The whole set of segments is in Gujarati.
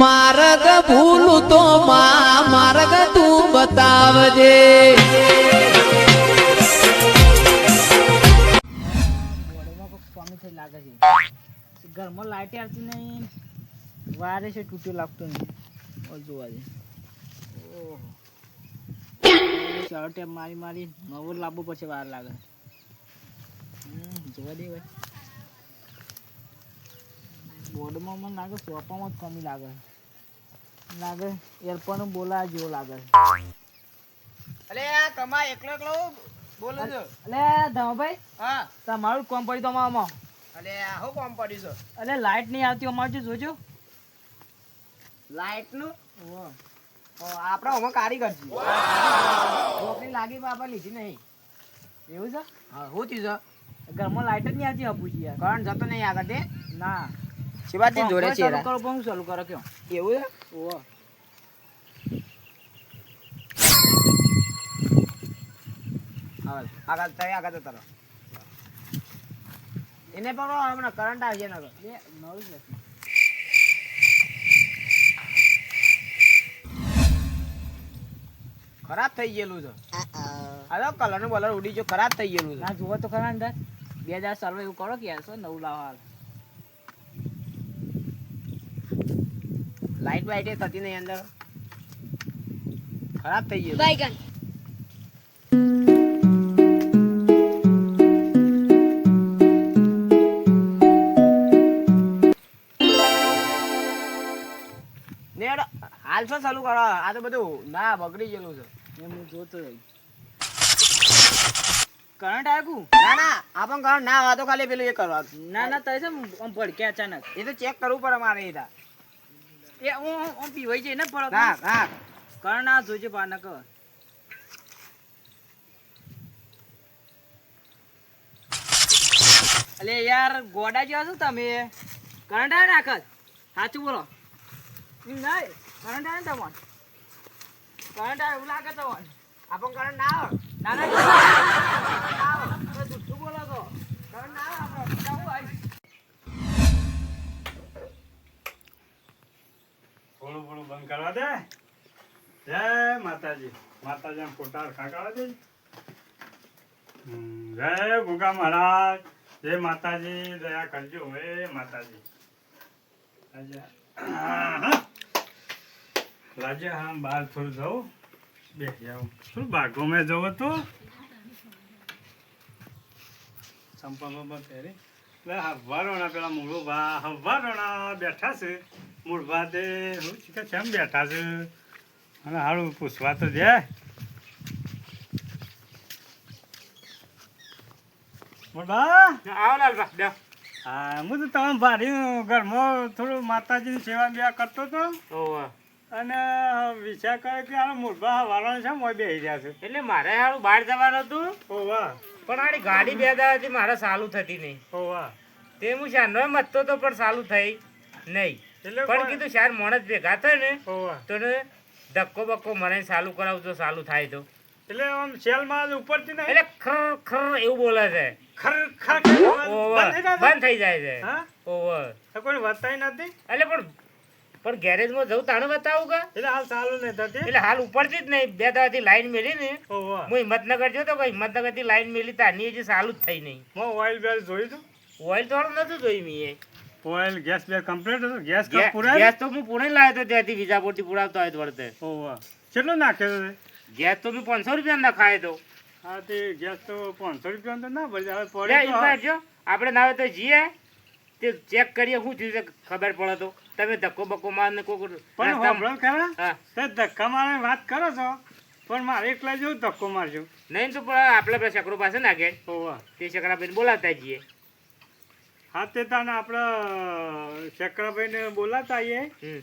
માર્ગ ભૂલું તો માર્ગ તું બતાવજે. ઘરમાં લાઈટ આવતી નહીં, વારે છે તૂટ્યું લાગતું નહીં. જોવા દે ઓહો ચાલો ટેપ મારી મારી નવો લાવવો પછી વાર લાગે. જોવા દે ભાઈ બોર્ડમાં મને લાગે સોપામાં જ કમી લાગે એરપોર્ટ બોલાવા જેવો લાગે. અલે આ કમા એકલો એકલો બોલો છો. અલે ધમાભાઈ હા તમારું કોમ પડ્યું તમારામાં. અલે આ હું કોમ પડ્યું છે. અલે લાઈટ નહીં આવતી અમારે જોજો. લાઈટ નું આપડે અમે કારીગર છીએ. નોકરી લાગી પણ આપણે લીધી નહીં. એવું છે? હા હું થયું ઘરમાં લાઈટ જ નહીં આવતી હપુજી યાર. કરંટ જતો નહીં આગળ તે ના શિવાજી જોડે છે ચાલુ કરો પણ હું ચાલુ કરો કયો એવું છે. ઓહો આગળ તય આગળ જતા રહો. એને પકડો હમણાં કરંટ આવશે ને બે નવું જ નથી. ખરાબ થઈ ગયેલું છે. હવે કલર નું બલર ઉડી ગયો ખરાબ થઈ ગયેલું છે. ના જુઓ તો ખરા અંદર 2000 ચાલુ એવું કરો કે યાર નવું લાવો હાલ. લાઈટ વાઈટ થતી નહીં અંદર ખરાબ થઈ ગયેલું. હાલ શું ચાલુ કરો? આ તો બધું ના બગડી ગયેલું છે. એમ હું જોતો રહી. કરંટ આવ્યું? ના ના આ પણ કરંટ ના આવે તો ખાલી પેલું એ કરવા. ના ના તઈ છે આમ ભડકે અચાનક. એ તો ચેક કરવું પડે મારે એ તા. એ હું પીવાઈ જઈ ને પડો. ના ના કરંટ આ જોજે પાના કર. અલે યાર ગોડા જેવા છો તમે. કરંટ આવે ને આખત સાચું બોલો. નહીં કરંટ આવે ને તમારે. કરંટ આવે એવું લાગે તમારે. આ પણ કરંટ ના આવે. ના ના જુઠ્ઠું બોલો તો. કરંટ ના આવે આપણે જાવું આવી. થોડું થોડું બંધ કરવા દે. જય માતાજી. માતાજી ફોટા ખાકાવા દે. જય ભૂગા મહારાજ. જય માતાજી. દયા કરજો હે માતાજી. રાજે હા બહાર થોડું જવું બેસી આવું થોડું બાગો મેં જવું તો સંપા બંપા પહેરી એટલે હવારોણા પેલા મૂળભા હવારોણા બેઠા છે. મૂળભા તે શું છે કે કેમ બેઠા છે અને સારું પૂછવા તો દે. મૂળભા આવો લાલભા દે. હા હું તો તમે ભારી ઘરમાં થોડું માતાજીની સેવા બેવા કરતો હતો ઓહો અને વિચાર કરે કે આ મૂળભા હવારોણા છે મોય બેસી રહ્યા છે. એટલે મારે હારું બહાર જવાનું હતું ઓ વાહ પણ આડી ગાડી બે દાડાથી મારે ચાલુ થતી નહીં. ઓ વાહ તે હું શાનો મતતો તો પણ ચાલુ થઈ નહીં. એટલે પણ કીધું શાર મોણસ ભેગા થાય ને ઓ વાહ તો ને ધક્કો બક્કો મને ચાલુ કરાવું તો ચાલુ થાય તો. એટલે આમ સેલમાં ઉપરથી નહીં એટલે ખર ખર એવું બોલે છે. ખર ખર ઓવર બંધ થઈ જાય બંધ થઈ જાય છે. હા ઓવર તો કોઈ વધતાય નથી એટલે પણ ગેરેજમાં જવું તાણે બતાવું કે એટલે હાલ ચાલુ નહીં થતી. એટલે હાલ ઉપરથી જ નહીં બે દાડાથી લાઈન મેલી ને ઓ વાહ હું હિંમતનગર જો તો હિંમતનગર થી લાઈન મેલી તાની હજી ચાલુ જ થઈ નહીં. મો ઓઇલ બેલ જોયું તું ઓઇલ થોડું નતું જોયું મેં. ઓઇલ ગેસ બે કમ્પ્લીટ હતો ગેસ કપ ગેસ પૂરા તો હું પુણે લાવ્યો હતો ત્યાંથી વિજાપુરથી પુરાવતો હોય વળતે. ઓ વાહ કેટલો નાખ્યો છે? ગેસ તો મેં 500 રૂપિયા નખાયો તો. હા તે ગેસ તો 500 રૂપિયા તો ના ભરી હવે લે, પડે ઈ બાજુ જો, આપણે ના હોય તો જઈએ તે ચેક કરીએ શું થયું છે ખબર પડે તો. તમે ધક્કો બક્કો મારને કોક પણ રસ્તામાં- હોભળો ખરા હા તે ધક્કા મારવાની વાત કરો છો પણ મારે એકલા જેવું ધક્કો મારજો. નહીં તો પણ આપણે પેલા શકરો પાસે નાખે ઓ વાહ તે શકરાભાઈને બોલાવતા જઈએ. હા તે તાને આપણે ચક્રાભાઈને બોલાતા આવીએ હમ.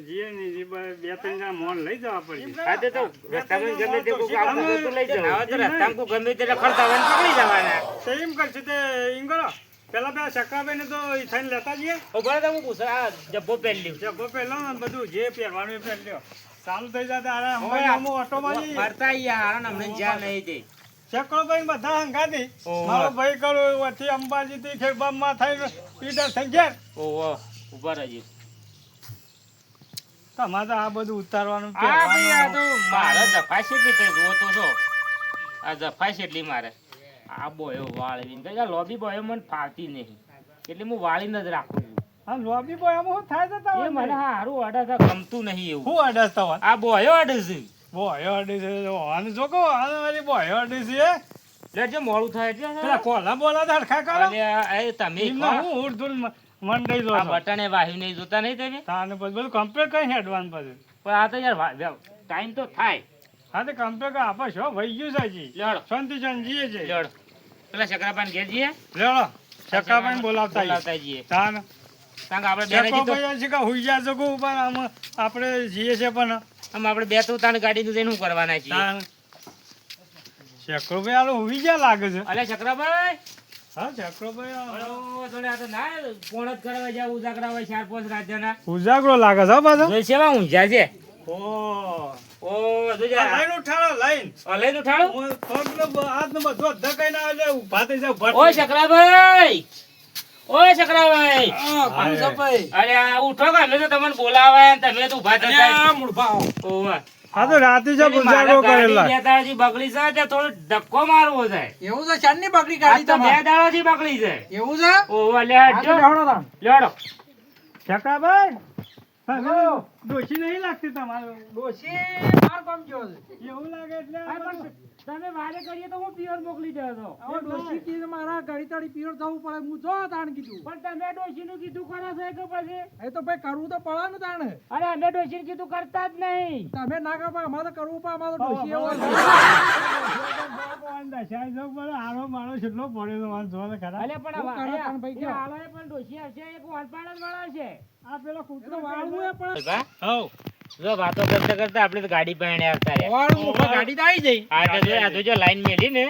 જીએ ને બે ત્રણ જણા મોન લઈ જવા પડશે. હા તે તો રસ્તામાં ગમે તે કોક આવતું હોય તો લઈ જવાનું. હવે તો રસ્તામાં કોક ગમે તે રખડતા હોય ને પકડી જવાના. તો એમ કરશે તે એમ કરો પેલા ચક્રાભાઈને તો ઈ થઈને લેતા જઈએ. ઉભા રહો તો હું પૂછું આ જબ્બો પહેરી લ્યો. જબ્બો પહેલો ને બધું જે પહેરવાનું એ પહેરી લ્યો. ચાલુ થઈ જાય ઓય, ઓટો મારી ફરતા યાર હમણે જ્યાં નહીં તે ચક્રભાઈ બધા હંગાતી ઓહો. મારો ભાઈ કરું વચ્ચે અંબાજી થી ખેબામાં થઈને ઈડર થઈ ગયા. ઓહો ઉભા રહેજો. તમારે તો આ બધું ઉતારવાનું હા ભાઈ આ તો પહેરવાનું. મારે જફાઈ કેટલી તે જુઓ તો છો આ જફાઈ કેટલી મારે આ બોયો વાળવીને તો લોબી બોયો મને ફાવતી નહીં એટલે હું વાળીને જ રાખું છું આ લોબી બોય આમાં શું થાય છે એ તમારે? મને હારું અડે છે ગમતું નહીં એવું શું અડસ તમારે? આ બોયો અડે છે બોય અડસ છે આને જો કહો આને વાળી બોય અડસ છે લેજો મોડું થાય એટલે પેલા કોલા બોલા તો હરખા કરો અલ્યા, એ તમે એમને ખા. હું ઉડધુલ મંડાઈ દો આ બટને વાહ્યું નહીં જોતા નહીં તમે તાને પછી બધું કમ્પ્લીટ કઈ હેડવાનું પછી પણ આ તો યાર ટાઈમ તો થાય હા તો કમ્પ્લીટ આપે છો વહી ગયું છે હજી લેડો શાંતિ જીએ છે લેડો પેલા શકરાપાન ઘેર જઈએ લેડો ચક્કાભાઈ બોલાવતા આવીએ. બોલાવતા જઈએ તાન કારણ કે આપણે બે તો ચક્કાભાઈ છે કે હુઈ જાય છે કહું પણ આમ આપણે જઈએ છે પણ આમ આપણે બે તો તાણ ગાડી નું જઈને શું કરવાના છીએ તાન ચક્રોભાઈ આલો હુઈ ગયા લાગે છે અલે શકરાભાઈ હા ચક્રોભાઈ હલો જોડે આ તો ના ફોન જ કરવા જાવ ઉજાગરા હોય 4-5 રાજ્યના ઉજાગરો લાગે છે હો પાછો જોઈ સેવા ઊંઝા છે ઓ ઓ જોજા લાઈન ઉઠાડો લાઈન અલે તો ઠાળો હું પગનો હાથનો બધો ધકાઈ ના એટલે ઊભા થઈ જાવ ભટ. ઓય શકરાભાઈ ઓય શકરાભાઈ પાણી સપાઈ અરે આ ઉઠો કે અમે તો તમને બોલાવે ને તમે તો ઊભા થતા મૂળભા ઓવા આ તો રાતે જ ઉજાગરો કરેલા ગાડી બગડી છે તે થોડો ધક્કો મારવો છે એવું છે ચાંદની બકરી આ ગાડી તો બે તમારે દાડાથી બગડી છે એવું છે ઓવા લે આજે હટજો લેવડો તાણ. લેડો ચક્કાભાઈ હા, ડોશી નહીં લાગતી તમારે ડોશી માર કામ જો છે એવું લાગે એટલે આ પણ તમે વારે કરીએ તો હું પિયર મોકલી દેતો હવે ડોશી કીધું મારા ઘડી તાડી પીવર થવું પડે હું જો તાણ કીધું પણ તમે ડોશીનું કીધું કરો છો કે પછી એ તો ભાઈ કરવું તો પડે ને તાણ અરે અમે ડોશીનું કીધું કરતા જ નહીં તમે ના કરો પણ અમારે તો કરવું પડે અમારે તો ડોશી એવો આરો મારો કેટલો પડ્યો તો વાંધો જોવા ખરા અલે પણ હું કરે પણ ભાઈ ક્યાં? હાલોએ પણ ડોશી હશે એક વાળપાડ જ વાળા છે આ પેલો કૂતરો વાળવું એ પણ બા હવ જો વાતો કરતા કરતા આપણે તો ગાડી પાણી આવતા રહ્યા વાળવું મૂળભા ગાડી તો આવી જઈ આ તો જો આ તો જો લાઈન મેલી ને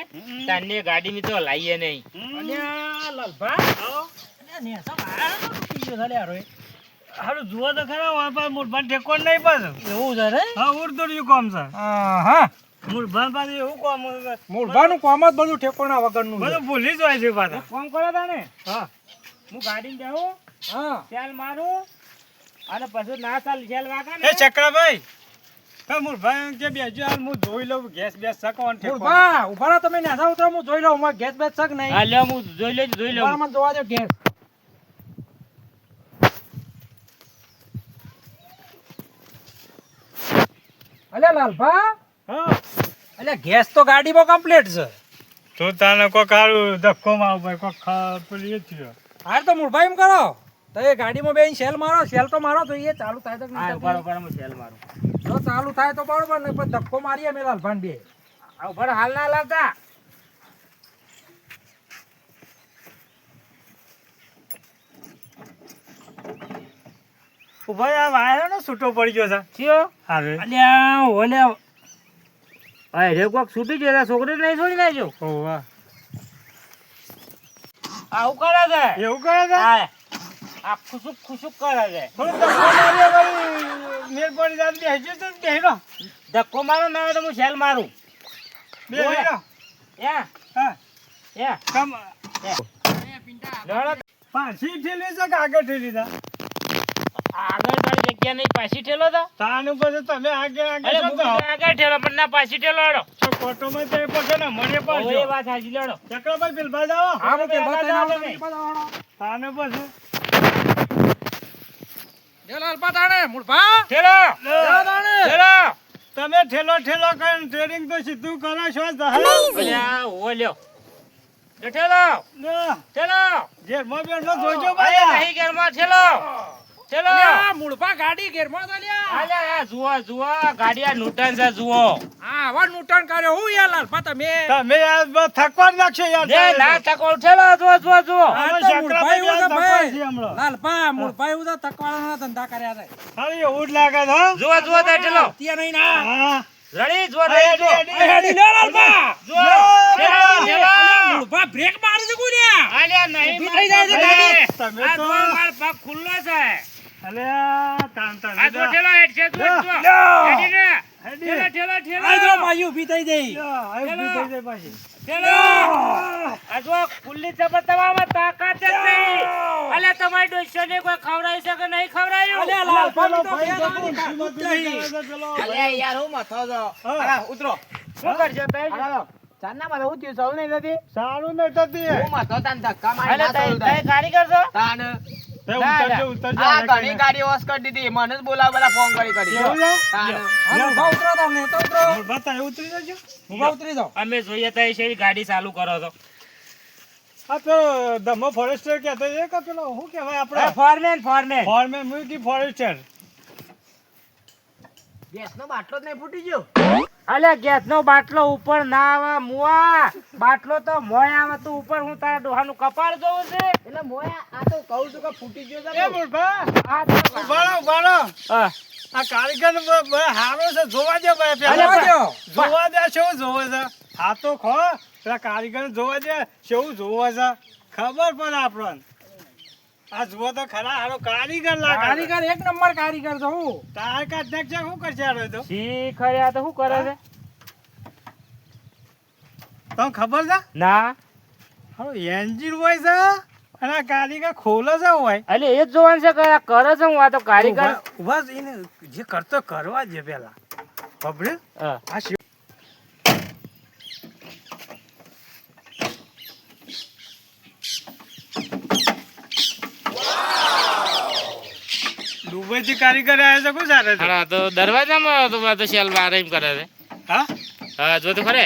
તાને ગાડી માં તો લાઈએ નહીં અલ્યા લાલભા અલ્યા નેસા મારા પીયો થાલે આરો હારું જુઓ તો ખરા હોય પણ મૂળભાન ઠેકોણ નહીં પાછું એવું છે રે હા ઉડતું કોમ છે હા મૂળભાન પાસે એવું કોમ હોય. મૂળભાનું કોમ જ બધું ઠેકોણા વગરનું છે. બધું ભૂલી જ હોય છે પાછા ફોન કરો તાને હા હું ગાડી જાઉં હા ચાલ મારું અને પછી ના ચાલ ચાલ વાગા એ ને ચક્રાભાઈ હા મૂળભાઈ કે બેજો હાલ હું જોઈ લઉં ગેસ બેસ સકવાનું ઠેકોણ. મૂળભા ઉભા રહો તમે નેસા ઉતરો હું જોઈ લઉં મારે ગેસ બેસ છક નહીં હા લે હું જોઈ લઉં ઉભા મને જોવા દો ગેસ અલ્યા લાલભા હા અલ્યા ગેસ તો ગાડીમાં કમ્પ્લીટ છે તો તાને કોક હારું ધક્કો મારો ભાઈ કોક પેલી એ થયો હાર તો મૂળભા એમ કરો તો એ ગાડીમાં બેન સેલ મારો સેલ તો મારો તો એ ચાલુ થાય તો કે હા નહીં ઉભા રહો, થાય? ઉભા રહો, હું સેલ મારું જો ચાલુ થાય તો બરોબર ને પણ ધક્કો મારીએ અમે લાલભાન બે આ ઉભા રહો, હાલ ના લાવતા ભાઈ આ વાયરો નો છૂટો પડી ગયો છે થયો હારે અલ્યા ઓલે અરે કોક છૂટી ગયો છોકરી નહીં છોડી નાખજો ઓ વાહ આવું કરે છે એવું કરે છે હા આ ખુશુક ખુશુક કરે છે થોડું ધક્કો માર્યો વળી મેર પડી જાય બેસજો તો બેહરો ધક્કો મારો ના આવે તો હું સેલ મારું બેહરો યા હા યા કમ લડો પાછી ઠેલી છે કે આગળ ઠેલી છે આગળ તારી જગ્યા નહીં પાછી ઠેલો તો તાનું પછી તમે આગળ અરે આગળ હું છો તો આગળ ઠેલો પણ ના પાછી ઠેલો લડો કોટોમાં તે પછી ને મને ઓય પાછો વાત સાચી લડો ચક્રભાઈ પેલભા જાઓ હા હું પેલા આગળ તને આગળ આવડે નહીં. તાને પછી જે લાલભા તાણે મૂળભા ઠેલો તાણે ઠેલો તમે ઠેલો ઠેલો કરીને ટ્રેનિંગ તો સીધું કરો છો અલ્યા ઓ લ્યો ઠેલો ઠેલો જેરમાં બેઠો જોજો અરે ભાઈ નહીં ઘરમાં ઠેલો ઠેલો અલ્યા મૂળભા ગાડી ઘેરમાં તો લ્યા અલ્યા આ જુઓ જુઓ ગાડી આ નૂટન છે જુઓ હા આવા નૂટન કર્યો હું યાર લાલભા તમે તમે યાર બસ થકવા જ નાખશો યાર જે ના તકો ઠેલો જુઓ જુઓ જુઓ હા, અમે તો ચક્રભાઈ મૂળભાઈ યાર એવું થકવા છે છીએ હમણાં. લાલભા મૂળભા એવું તો તકવાળાના ધંધા કર્યા છે અરે એવું જ લાગે છે હો. જુઓ જુઓ તો ઠેલો ત્યાં નહીં ના હા રડી જુઓ રડી જુઓ હેડી લે લાલભા જુઓ ઠેલો ઠેલો મૂળભા બ્રેક મારી છે ગુડિયા અલ્યા નહીં ઊભી થઈ જાય છે ગાડી. તમે આ તો જુઓ મારો પગ ખુલ્લો છે અલ્યા તાન તાન આ જો ઠેલો હેડ છે જુઓ જુઓ લ્યો. હેડી ને હેડી. ઠેલો ઠેલો આ જો ઠેલો મારી ઊભી થઈ જઈ લ્યો, આ ઊભી થઈ જાય પાછી ચલો આ જો ખુલ્લી જબર તમારામાં તાકાત જ નહીં. અલે તમારી ડોશીઓને કોઈ ખવડાવી શકે નહીં ખવડાવ્યું? અલ્યા યાર હું મથો છો. અલા, ઉતરો. શું કરશો તઈ? હાલો. ચાંદના માં હું થયું સૌ નહીં થતી. સારું નહીં થતી એ. હું મથો તાન ધક્કા મારી અલે ના તઈ સૌ તઈ થાય. કારીગર છો? તાન તે ઉતરજો, ઉતરજો. આ આને ઘણી કહીને. ગાડી વોશ કરી દીધી. મને જ બોલાવ બધા ફોન કરી એવું છે? તાન. ઉભા થાય, ઉતરી જજો. અમે જોઈએ તઈ છે ગાડી ચાલુ કરો તો. આ તો ધમો ફોરેસ્ટર કહેતો છે કે પેલો શું કહેવાય આપણે ફોરમેન ફોરમેન. ફોરમેન મૂકી ફોરેસ્ટર. ગેસનો બાટલો જ નહીં ફૂટી ગયો. અલે ગેસનો બાટલો ઉપર ના આવે મુઆ. બાટલો તો મોય આવે તો ઉપર હું તારા ડોહાનું કપાળ જોઉં છે. એટલે મોયા આ તો કહું છું કે ફૂટી ગયો છે. એ મૂર્ખા, આ તો ઉભા રહો, ઉભા રહો. હા. આ કારીગર હારો છે, જોવા દે ભાઈ અલે પેલા. પણ- જોવા દે શું જોવે છે. હા તો ખો પેલા કારીગર જોવા દે શું જોવે છે, ખબર પડે આપણને. આ જુઓ તો ખરા હારો કારીગર લાગે. કારીગર એક નંબર કારીગર છો હું. તાર કાઢ છે શું કરશે હારો તો શી ખર્યા તો શું કરે છે? તમને ખબર છે ના. હારો એન્જિન હોય છે અને આ કારીગર ખોલે છે હોય. અલે એ જ જોવાનું છે કે આ કરે છે હું આ તો કારીગર. ઉભા જ એને જે કરતો કરવા દે પેલા ખબર હા. આ શિવ દુબઈ થી કારીગર આવ્યા છે કોણ સારા છે? હા તો દરવાજામાં તો આ તો શેલ બાર એમ કરે છે. હા હા જો તો ખરે.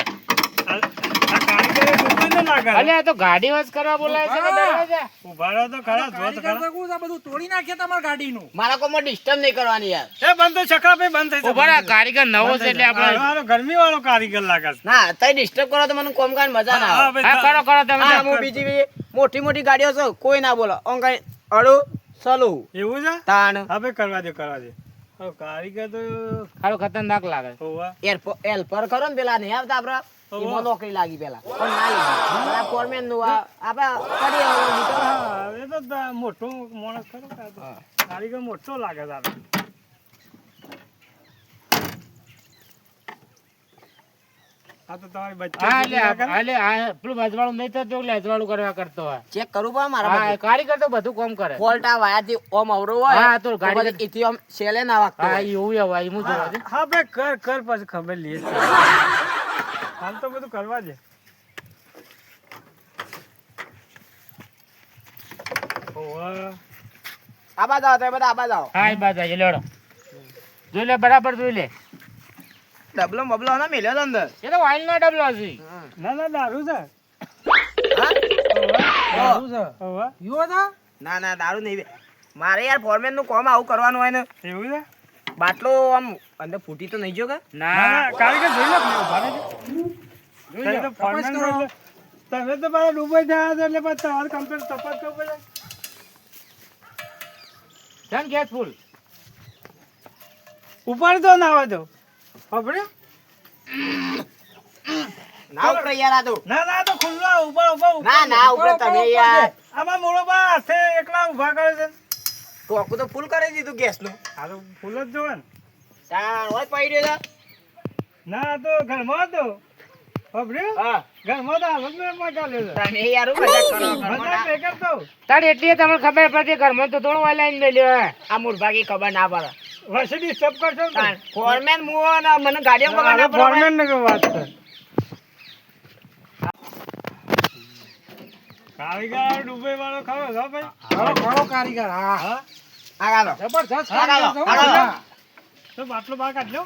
આ કારીગર દુબઈ નો લાગે. અલે આ તો ગાડી વાસ કરવા બોલાય છે કે દરવાજા? ઉભા રહો તો ખરા, જો તો કારીગર ખરા. તો કહું છું, આ બધું તોડી નાખે તમારા ગાડીનું. મારા કોમમાં ડિસ્ટર્બ નહીં કરવાની યાર. એ બંધ થઈ ચક્રાભાઈ, બંધ થઈ ઓ બરા કારીગર નવો છે એટલે આપણે. હારો ગરમી વાળો કારીગર લાગે છે. ના તઈ ડિસ્ટર્બ કરો તો મને કોમ કાન મજા ના આવે. હા કરો કરો તમે. હા હું બીજી મોટી મોટી ગાડીઓ છે કોઈ ના બોલો ઓંકાઈ અડુ સલું એવું છે? તાણ હા ભાઈ કરવા દે, કરવા દે. હવે કારીગર તો ખારો ખતરનાક લાગે. હોવા. એલ્પર ખરો ને પેલા નહીં આવતા આપડે એમાં નોકરી લાગી પેલા પણ ના લીધી પેલા ફોરમેન નું આપડે કરીએ હવે નીકળો. હા, એ તો મોટો માણસ ખરો કે આ તો. કારીગર મોટો લાગે છે આ તો. આ તો તમારી બચ્ચી હા જેવી લાગે ને? એટલે આ પેલું અજવાળું નહીં થતું એટલે અજવાળું કરવા કરતો હોય. ચેક કરવું પડે મારા હા બધું. કારીગર તો બધું કામ કરે. ફોલ્ટ આ વાયાથી ઓમ અવરો હોય હા, તો ગાડી પછી ઈથી ઓમ છેલે ના વાગતો હા હોય. એવું હોય હું જોવા દે. હા ભાઈ કર પછી ખબર લઈએ છીએ. હાલ તો બધું કરવા દે. હોવા. આ બાદ આવો તમે બધા આ બાદ આવો. હા એ બાદ આવી લેડો. જોઈ લે બરાબર જોઈ લે. ડબલો બબલો ના મેલ્યો તો અંદર. એ તો વાઇલ નો ડબલો છે. ના ના દારૂ છે. શું છે? હોવા. પીવો છો? ના ના દારૂ નહીં. મારે યાર ફોરમેન નું કામ આવું કરવાનું હોય ને એવું છે? બાટલો આમ અંદર ફૂટી તો નહીં જો કે ના ના ના કારીગર જોઈ લો ઉભા રહેજો. તમે તો foreman છો એટલે તમે તો મારા દુબઈ થયા છો એટલે પછી તમારે કમ્પ્લેટ તપાસ કરવો પડે. ધન ગેસ ફૂલ. ઉપાડ તો ના હોય તો ખબર? ના ઉપરે યાર આ તો ના ના તો ખુલ્લો ઉભા ઉભા ના ના ઉપરે તમે યાર આમાં મોડો બા હાથે એકલા ઉભા કરે છે. ટોકું તો ફૂલ કરી દીધું ગેસ નું આ તો ફૂલ જ જોવે ને. તાણ હોય પડી રહ્યો ના આ તો ઘરમાં હતો ખબર? હા ઘરમાં તો હાલત માં ચાલ્યો છે. તમે યાર હું મજાક કરો મજાક નહીં કરતો. તારે એટલી તમને ખબર પડતી ઘરમાં તો થોડું વાઈ લાઈન મેલ્યો હે. આ મૂળભાગી ખબર ના પડે વચ્ચે disturb કરશો ને. ફોરમેન મુઓ ને મને ગાડીઓ ખબર ના આ પડે foreman ને કોઈ વાત છે. કારીગર દુબઈ વાળો ખરો છો ભાઈ? ખરો કારીગર હા. હા આ ગાલો જબરજસ્ત હાલો, કારીગર છો હાલો. હા. તો બાટલો બહાર કાઢ લો.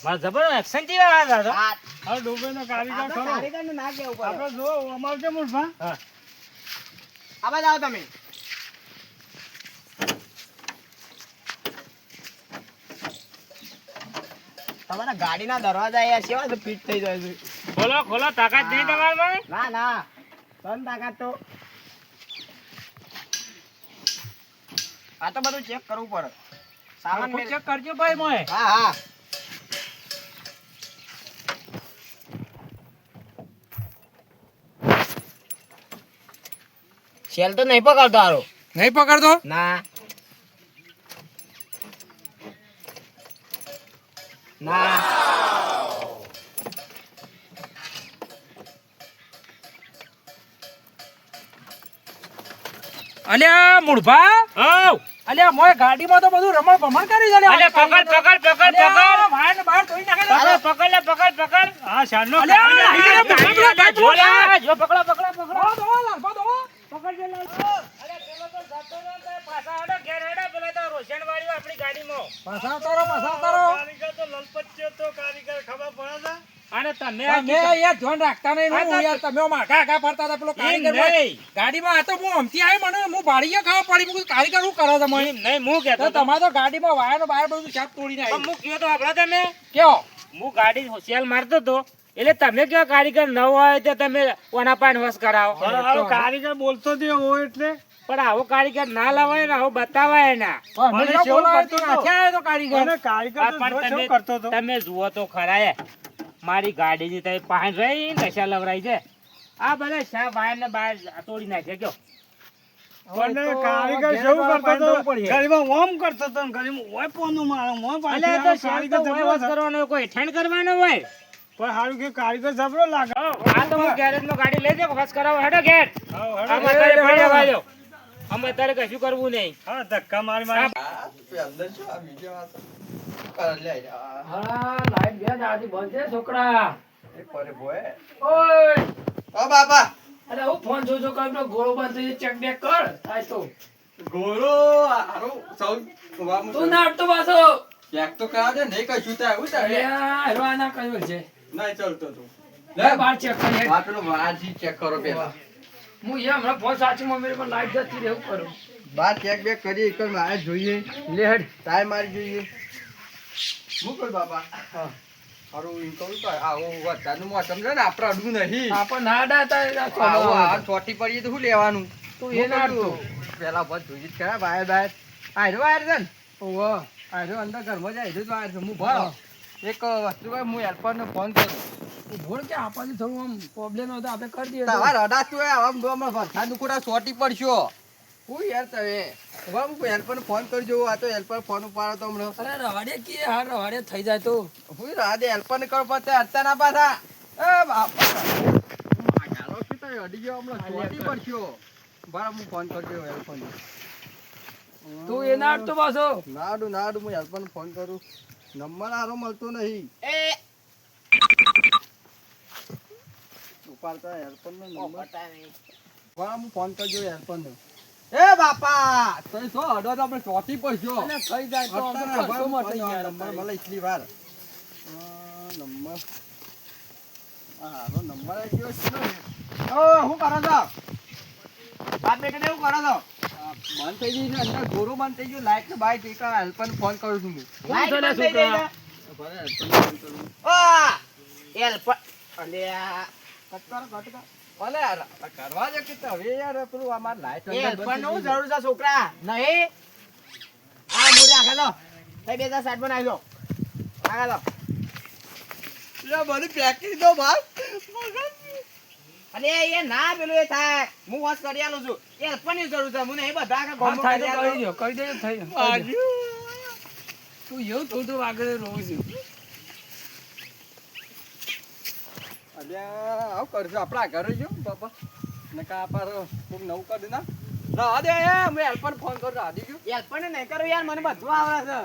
મારા જબર એક્શન થી આવ્યા હતા. આ હવે દુબઈ નો કારીગર ખરો. કારીગરને ના કહેવું પડે. આપણે જો અમાર છે મૂર્ખા. આ બાજુ આવો તમે તમારા ગાડીના દરવાજા યાર કેવા છે ફિટ થઈ જાય છે ખોલો ખોલો તાકાત નહીં તમારામાં. ના ના તન તાકાત તો આ તો બધું ચેક કરવું પડે સામાન આખું મેં- ચેક કરજો ભાઈ મોય. હા હા સેલ તો નહીં પકડતો હારો નહીં પકડતો? ના ના અલ્યા મૂળભા હઉ. અલ્યા મોય ગાડીમાં તો બધું રમણ ભમણ કરી છે અલે પકડ. વાયર ને બહાર ધોઈ નાખે અલે પકડ. આ શાનનો અલ્યા, કારીગર અલ્યા, કારીગર ગાડી જો લા, જો પકડો. દો લાલભા દો પકડ જે લાલ. અરે પેલો તો જતો રહ્યો તો પાછા હેડો ઘેર હેડો પેલો તો રોશન વાળ્યો આપણી ગાડીમાં. પાછા ઉતારો કારીગર તો લલપચ્યો તો કારીગર ખબર પડે છે? અને તમે તમે યાર ધ્યાન રાખતા નહીં હું યાર તમે માઠા આગા ફરતા હતા પેલો કારીગર હોય. નહીં. ગાડીમાં આ તો હું અમથી આવ્યો મને હું ભાડીએ ખાવા પડી મૂકું કારીગર શું કરો તમે નહીં હું કહેતો તો હતો. તમારે તો ગાડીમાં વાયર નો બાયર બધું છાપ તોડીને પણ આવી હું કયો તો આપડા તમે કયો હું ગાડી હોશિયાર મારતો હતો એટલે તમે કયો કારીગર ન હોય તો તમે ઓના પાન હોશ કરાવો. હાલો કારીગર બોલતો જ હોય એટલે પણ આવો કારીગર ના લાવાય ને આવો બતાવાય ના. પણ મને મને શેવું બોલાવે તો કરતો હતો. નાખ્યા આવ્યો તો કારીગર અને કારીગર આ તો પણ જો શું કરતો હતો? તમે જુઓ તો ખરા એ મારી ગાડીની તમે પાન રહી નશા લવરાઈ છે આ બધા શા વાયર ને બાયર તોડી નાખે કયો. અને કારીગર જેવું કરતો હતો ગરીમાં ઓમ કરતો હતો ને ગરીમાં ઓય પોનું મારે ઓય અલે પાછી તો આવે. શેર કારીગર તો જબરો વ્યવહાર છે. કરવાનો કોઈ ઠેણ કરવાનો હોય. પણ હારું કે કારીગર જબરો લાગે આ તો હું ગેરેજ માં ગાડી લઈ જાઉં હોશ કરાવો હેડો ઘેર. હાવ, આમ હેડો. અત્યારે પડ્યા વાજો. અમે અત્યારે કશું કરવું નહીં. હા ધક્કા મારી મારી હા લાઈટ બે દાદી બંધ છે છોકરા અરે હું ફોન જોજો કર ગોળો બંધ થઈ ચેક બેક કર થાય તો તું ના આપતો પાછો અલ્યા હેરવાના કયો છે લે બાર ચેક કરી હું એ હમણાં ફોન સાચી મમ્મી પણ લાઈટ જતી રહે એવું કરું બાર ચેક બેક કરી એક મારે જોઈએ લે હેડ ટાઈમ મારી જોઈએ મોકલ બાપા હારું એમ કહું તો આવો વરસાદનું મોસમ છે ને આપણે અડવું નહીં આપણ ના ડાતા આવો આ ચોટી પડીએ તો શું લેવાનું તું એ ના અડતો. પેલા બસ જોઈએ જ ખરા વાયર વાયર આયરો વાયર છે ને ઓહો આયરો અંદર ઘરમાં જાય તો વાયર છે હું ભરો એક વસ્તુ કહે હું હેલ્પરને ફોન કરું ભોળ કે આપણને થોડું આમ પ્રોબ્લેમ હતો આપણે કરી દઈએ તો. તમારે અડાતું હોય આમ વરસાદનું ખોટા ચોટી પડશો હું યાર તમે હવે હું હેલ્પરને ફોન કરજો આ તો હેલ્પર ફોન ઉપાડો તો હમણાં અરે રવાડે કે હા રવાડે થઈ જાય તો હું રાધે હેલ્પરને કરો પણ અડતા ના પાછા એ બાપા ગાલો શું તો અડી ગયો હમણાં ચોટી પડશો બરાબર હું ફોન કરજો હેલ્પરને તું એ ના અડતો પાછો નાડું હું હેલ્પરને ફોન કરું નંબર આરો મળતો નહીં ઉપાડતા હેલ્પરનો નંબર બરાબર હું ફોન કરજો હેલ્પરને એ બાપા તો શું અડો તો આપણે ચોટી પડશો અને થઈ જાય તો આમ તો કશોમાં થઈ જાય નંબર મળે એટલી વાર નંબર નંબર આવી ગયો છે ને. શું કરો છો બાપ બેટા એવું કરો છો બંધ થઈ ગઈ છે અંદર ઘોરો બંધ થઈ ગયો લાઈટ ને બાઈટ એક હેલ્પર ફોન કરું છું હું હું તને છોકરા ભલે હેલ્પરને ફોન કરું ભલે યાર, કરવા દે કે હવે યાર પેલું અમાર લાઈટ જરૂર છે છોકરા નહીં આ મૂળ રાખે લો થઈ બે સાઈડ પર નાખી દો રાખે લો મને પેકિંગ દો બાપ અને એ ના પેલું એ થાય હું વોશ કરી આલું છું એ પણ જરૂર છે હું નહીં બધા આખા હા, ગામમાં થાય તો કરી કરી આલું. દો કરી દેજો થઈ જાય. તું એવું થોડું આગળ રોવું છું અલ્યા આવું કરજો આપણા ઘરે જો બાપા નકા આપા કોક નવું કરી ના ના દે એ હું હેલ્પર ફોન કરું આદી ગયો એ પણ નહીં કરું યાર મને બધું આવડે છે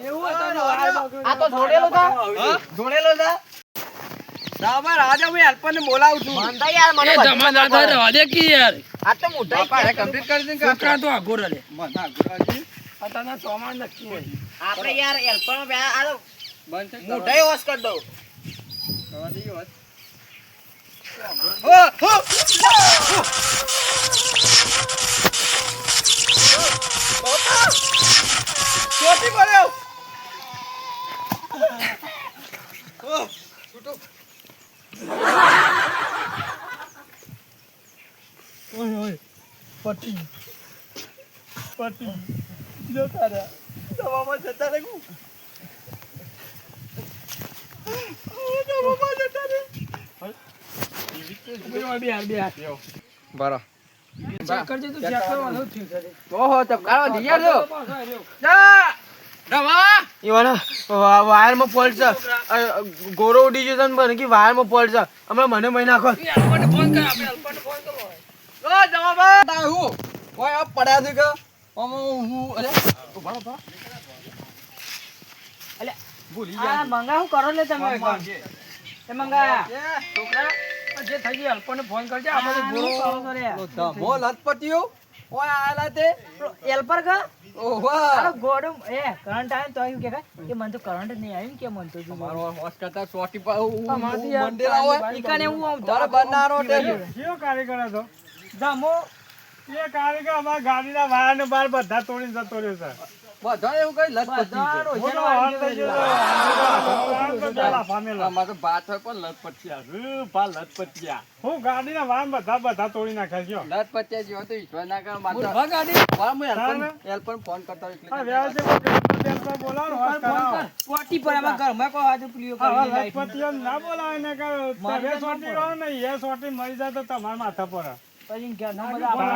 એવું હોય તો વાળ બગડે. આ તો જોડેલો છે હા? જોડેલો છે ના રાજા હું હેલ્પર ને બોલાવું છું મને યાર મને એ બધું જમા ના થાય રવા દે કે યાર આ તો મોઢા બાપા હે કમ્પ્લીટ કરી દે છોકરા તો આગો રહે મને આગળ આ તને સોમાન નક્કી હોય આપણે યાર હેલ્પર માં આ તો બંધ થઈ મોઢાઈ વોશ કરી દઉં કરવા દઈએ વાત ચોટી પડ્યો છૂટો ઓય પટી જતા રહ્યા દવામાં જતા રહે બરો ચેક કરજે તું ચેક કરવાનું જ થયું છે ઓહો તબકારો દિયા દો પાછો આવ્યો. જા વાયરમાં ફોલ્ટ છે ગોરો ઉડી ગયો છે ને કે વાયરમાં ફોલ્ટ છે હમણાં મને મહી નાખો અલ્પને ફોન કર આપણે અલ્પને ફોન કરો ઓય આ પડ્યા છે કે હું અરે ઉભા ભૂલી આ મંગા હું કરો લે તમે એ મંગા છોકરા જે થઈ ગઈ અલ્પને ફોન કરજે આપણે હું કરો છો રે ધમો લથપતિયો ઓય આલા તે એલ્પર કા ઓવા અરે ગોડો એ કરંટ આવ્યો તો આવ્યું કે મને તો કરંટ નહીં આવ્યું કે મન તો જો મારો હોસ કરતા સોટી પર આમાંથી યાર મંડેલા હોય ઈકાને હું આમ તારે બનારો તે કયો કારીગર હતો ધમો એ કારીગર અમારા ગાડીના વાયર ને બાર બધા તોડીને જતો રહ્યો છે બધા એવું કઈ લથપતિ છે મોટો હાથ થઈ ગયો તો પેલા પામેલા. અમાર તો ભાત હોય પણ લથપતિયા હું ગાડીના વાયર બધા તોડી નાખ્યા ગયો લથપતિયા જેવો તો વિશ્વાસ ના કર માતા મૂર્ખા ગાડી હેલ્પર ફોન કરતા હોય આ એટલે વ્યવસાય બોલાવો ને હોશ કરાવો. પોટી પર આમાં ઘરમાં કોઈ હાજુ પુલિયો આવા કરી લાઈટ લખપતિઓ ના બોલાવે ને કે તમે સોટી રહો ને એ સોટી મરી જાય તો તમારા માથા પર પછી ઘરના બધા